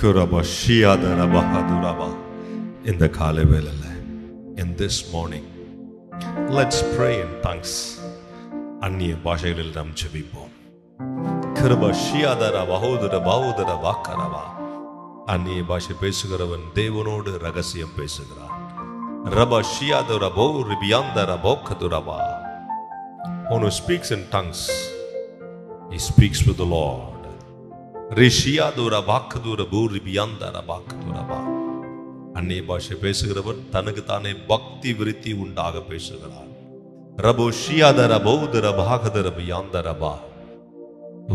In the Kalevelele, in this morning, let's pray in tongues. Anniya bhashagalil nam jebipom. Kiraba shiyadara bahodara bahodara vakarava. Anniya bhasha pesugaravan devanodu ragasiyam pesugiran. Raba shiyadara bo ribiyandara bokadurava. One who speaks in tongues, he speaks with the Lord. Rishiyadura vakadura bo ribiyandara vakadurava. அந்நிய பாஷை பேசுகிறவன் தனக்கு தானே பக்தி விருத்தி உண்டாக பேசுகிறான். ரபோ ஷியாதர பௌதர பாகதர பியாந்தரபா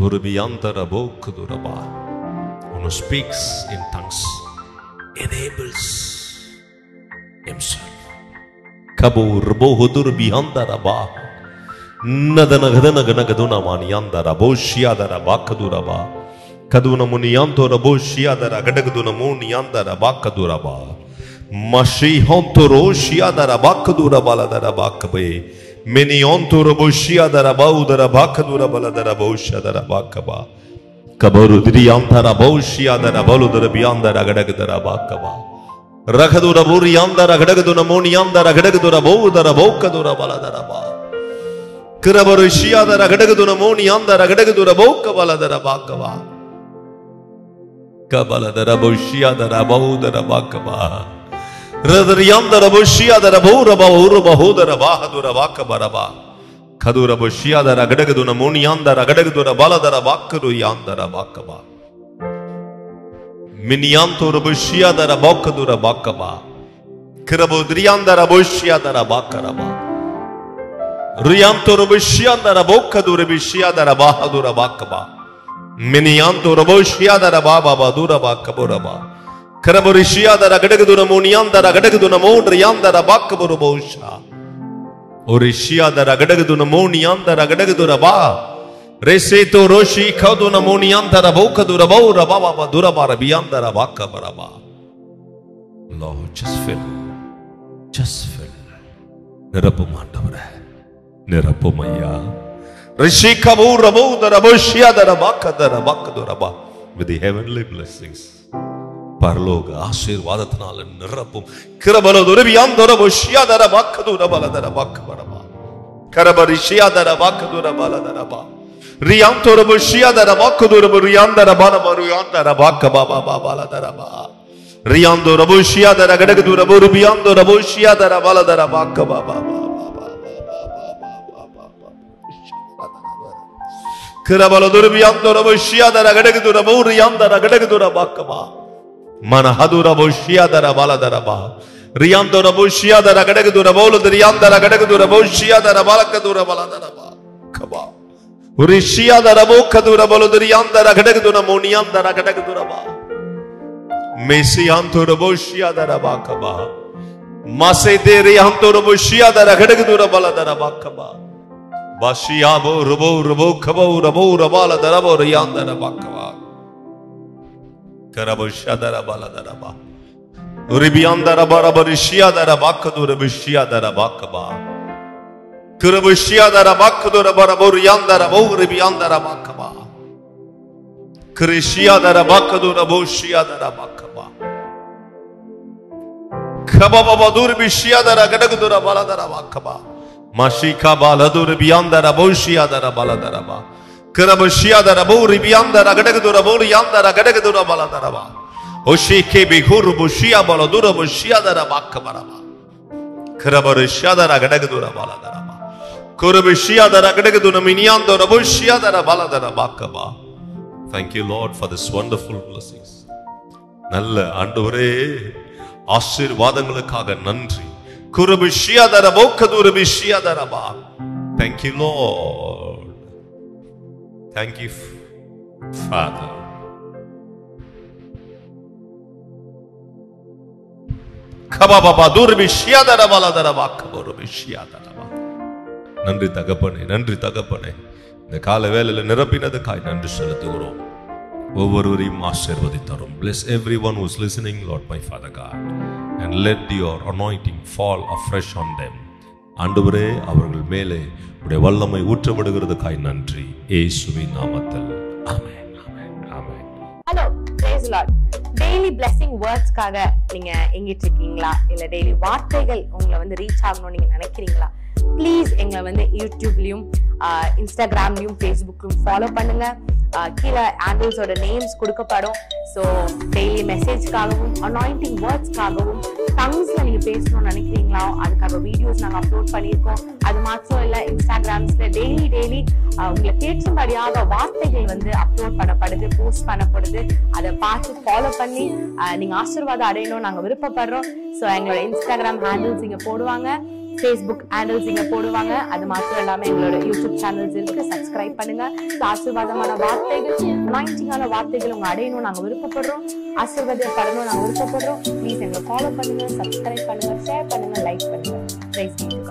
ஒரு பியாந்தர போக்குதுரபா. Who speaks in tongues enables himself. கபோ ரபோ ஹுதுர் பியாந்தரபா நதன கதன கனகதுன மானியாந்தர போ ஷியாதர பாகதுரபா. Kaduna muniyanto rabo shiyadara gadagduna muniyandara bakaduraba mashi honto roshiyadara bakadura baladara bakabe minionto rabo shiyadara baudara bakadura baladara boshadara bakaba kabaru diriyantara boshiyadara baludara biyandara gadagdara bakaba rakadura buriyandara gadagduna muniyandara gadagdura baudara bokadura baladara ba kirabaru shiyadara gadagduna muniyandara gadagdura bokabaladara bakaba Kabaladara boshiyadara baudara bakaba radriyandara boshiyadara bauraba uraba hodara bahadura bakabaraba kadura boshiyadara gadagduna muniyandara gadagdura baladara bakuru yandara bakaba miniyanto boshiyadara bakadura bakaba kirabodriyandara boshiyadara bakaraba riyanto boshiyandara bakadura bishiyadara bahadura bakaba Miniyanto raboshiyadara baba badura bakaburaba karaborishiyadara gadagduna muniyandara gadagduna mondriyandara bakaburabosha orishiyadara gadagduna muniyandara gadagdura ba reseto roshi kaduna muniyandara bokadura baura baba badura barabiyandara bakabaraba. Lord, just fill nirapum ஆண்டவரே nirapum ஐயா with the heavenly blessings. Parloga ஆசீர்வாதத்தினால நிரப்பும் கிருபலோதர வியாந்தர போஷியாதர பாக்கதுர பலதர பாக்கபரபா கரபரிஷியாதர பாக்கதுர பலதரபா ரியாந்தர போஷியாதர பாக்கதுர ரியாந்தர பலபருயாந்தர பாக்கபாபா பலதரபா ரியாந்தர போஷியாதர கடகதுர ரியாந்தர போஷியாதர பலதர பாக்கபாபா Kirabaladura biyandora boshiyadara gadagdura boriyandara gadagdura bakaba manahadura boshiyadara baladara ba riyandora boshiyadara gadagdura boludriyandara gadagdura boshiyadara balakadura baladara ba kaba urishiyadara bokadura boludriyandara gadagdura muniyandara gadagdura ba mesiyantora boshiyadara bakaba masederiyantora boshiyadara gadagdura baladara bakaba Bashiyabo rubo rubo kabo rubo rabala darabo riyandara bakava karabo shadara bala daraba uribiyandara barabarishiyadara bakadura bishiyadara bakaba kurabishiyadara bakadura baraboriyandara boribiyandara bakaba krishiyadara bakadura boshiyadara bakaba kababa durbishiyadara gadagdura baladara bakaba Mashika baladur biyandara boshiyadara baladaraba kirabashiyadara bori biyandara gadagdura bori yandara gadagdura baladaraba oshike bihur boshiya baladura boshiyadara bakabaraba kirabarishadara gadagdura baladaraba kurabashiyadara gadagdura miniyandara boshiyadara baladara bakaba. Thank you, Lord, for this wonderful blessings. நல்ல ஆண்டவரே ஆசீர்வாதங்களுக்காக நன்றி. Kurabishiyadara bokadura bishiyadara ba. Thank you, Lord. Thank you, Father. Kababa durbishiyadara baladara ba kaburu bishiyadara ba. நன்றி தகப்பனே, நன்றி தகப்பனே. இந்த கால வேளையில நிரப்பினதுக்காய் நன்றி செலுத்துகிறோம். ஒவ்வொருவரையும் ஆசீர்வதித்தரும். Bless everyone who is listening, Lord, my Father God, and let your anointing fall afresh on them. ஆண்டவரே, அவர்கள் மேலே உம்முடைய வல்லமை ஊற்றப்படுகிறதுக்காய் நன்றி. இயேசுவின் நாமத்தில் ஆமென். ஆமென். ஆமென். Hello, praise the Lord. Daily blessing வேர்ட்ஸ்க்காக நீங்க எங்கிட்டு இருக்கீங்களா, இல்ல டெய்லி வார்த்தைகள் உங்களை வந்து ரீச் ஆகணும்னு நீங்க நினைக்கிறீங்களா? ப்ளீஸ் எங்களை வந்து யூடியூப்லயும் இன்ஸ்டாகிராம்லயும் ஃபேஸ்புக்லயும் ஃபாலோ பண்ணுங்க. கீழே ஹேண்டில்ஸோட நேம்ஸ் கொடுக்கப்படும். ஸோ டெய்லி மெசேஜ்க்காகவும் அனாயிண்டிங் வேர்ட்ஸ்க்காகவும் டங்ஸ்ல நீங்க பேசணும்னு நினைக்கிறீங்களா, அதுக்காக வீடியோஸ் நாங்கள் அப்லோட் பண்ணியிருக்கோம். அது மாத்திரம் இல்லை, இன்ஸ்டாகிராம்ஸ்ல டெய்லி உங்களுக்கு ஏற்றும்படியாக வார்த்தைகள் வந்து அப்லோட் பண்ணப்படுது, போஸ்ட் பண்ணப்படுது. அதை பார்த்து ஃபாலோ பண்ணி நீங்க ஆசீர்வாதம் அடையணும் நாங்கள் விருப்பப்படுறோம். ஸோ எங்களோட இன்ஸ்டாகிராம் ஹேண்டில்ஸ் இங்க போடுவாங்க, ஃபேஸ்புக் ஹேண்டில்ஸ் இங்க போடுவாங்க. அது மாத்திரம் இல்லாம எங்களோட யூடியூப் சேனல்ஸ் இருக்கு, சப்ஸ்கிரைப் பண்ணுங்க. ஆசீர்வாதமான வார்த்தைகள், அனாயிண்டிங்கான வார்த்தைகள் உங்க அடையணும் நாங்க விருப்பப்படுறோம், ஆசீர்வாதப்படணும் நாங்க விருப்பப்படுறோம். ப்ளீஸ் எங்களை ஃபாலோ பண்ணுங்க, சப்ஸ்கிரைப் பண்ணுங்க, ஷேர் பண்ணுங்க, லைக் பண்ணுங்க.